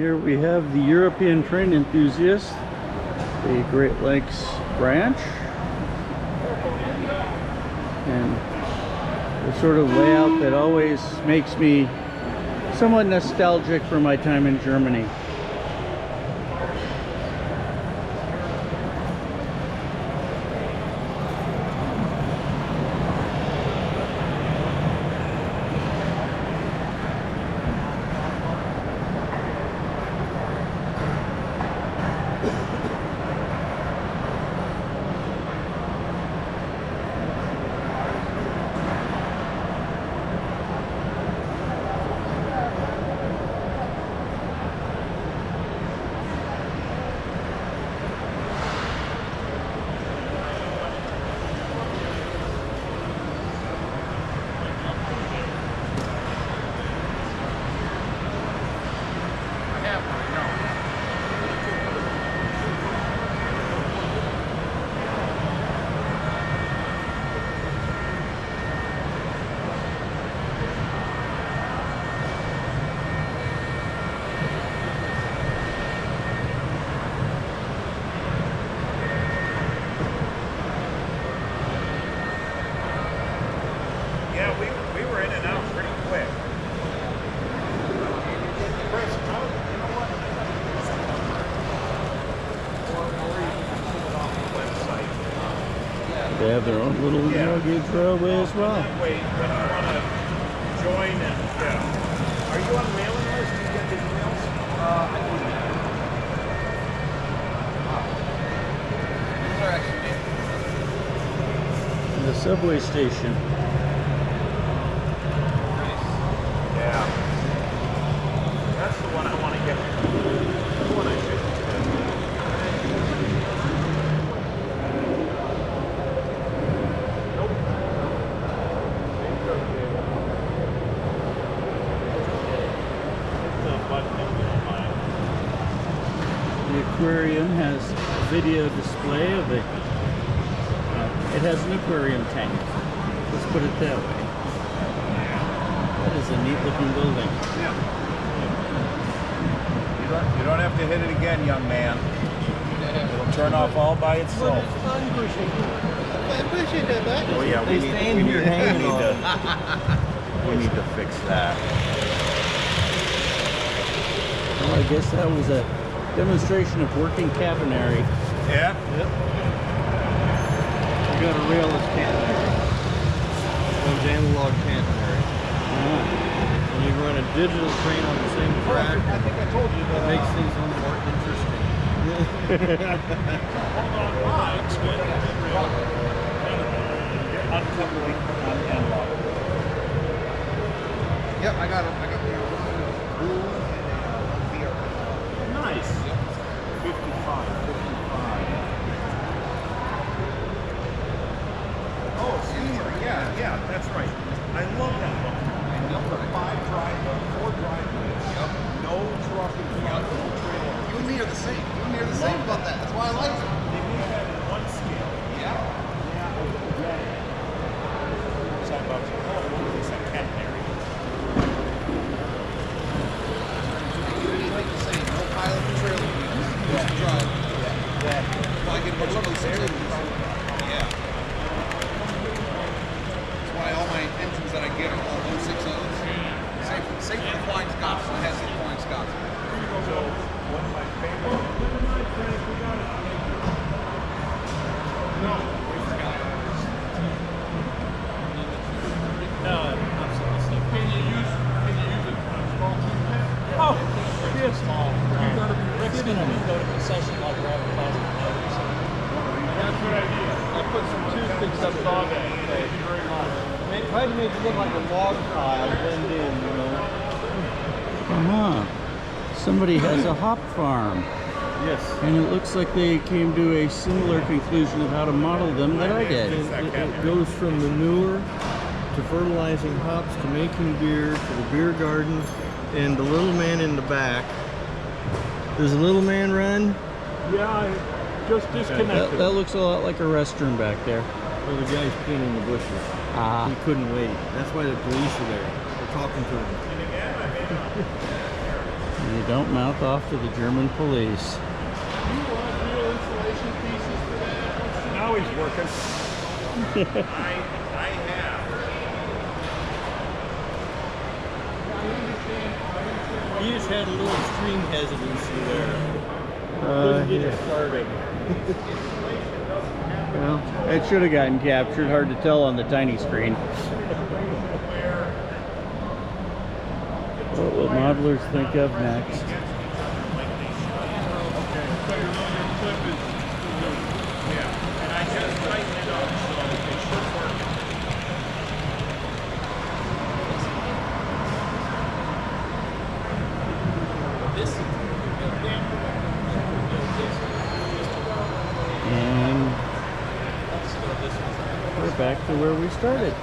Here we have the European Train Enthusiast, the Great Lakes branch, and the sort of layout that always makes me somewhat nostalgic for my time in Germany. They have their own little narrow gauge railway as well. Wait, but I want to join and Are you on the mailing list? Do you get the emails? I do. The subway station. Yeah. That's the one I want to get. That's the one I should. The aquarium has a video display of it. It has an aquarium tank. Let's put it that way. That is a neat looking building. Yeah. You don't have to hit it again, young man. It'll turn off all by itself. Oh yeah, we need to fix that. Well, I guess that was a demonstration of working catenary. Yeah? Yep. We got a railless catenary. One's analog catenary. When you run a digital train on the same track, I think I told you that. It makes things a little more interesting. Yep, I got them. I got the blue and VR. Nice. Yep. 55. Oh, steamer. Yeah, that's right. I love that one. Number 4 driveways. Yep. No trucking, no trailer. You and me are the same. You and me are the same about that. That's why I like it. They made that in one scale. Yeah. Side box. Oh, what is that catenary? You like the same. No pilot and trailer. Just drive. Yeah. Well, I get much closer to it. Yeah. That's why all my engines that I get are all 060s. Same for the Flying Scotsman. It has the Flying Scotsman. So, one of my favorite. No, we forgot. No, absolutely. Can you use a small tube pen? Oh, it's small. Rick's gonna go to concession like we're advertising now or something. That's a good idea. I put some toothpicks up on it. Thank you very much. Tried to make it look like a log pile, blend in, you know. Somebody has a hop farm. Yes. And it looks like they came to a similar conclusion of how to model them that I did. It goes from manure to fertilizing hops to making beer to the beer garden and the little man in the back. Does the little man run? Yeah, I just disconnected. That looks a lot like a restroom back there. Well, the guy's cleaning the bushes. He couldn't wait. That's why the police are there. They're talking to him. And you don't mouth off to the German police. Now he's working. I have. He just had a little extreme hesitancy there. Couldn't get it started. Well, it should have gotten captured. Hard to tell on the tiny screen. What will modelers think of next? And I just tightened it up, so it should work. And we're back to where we started.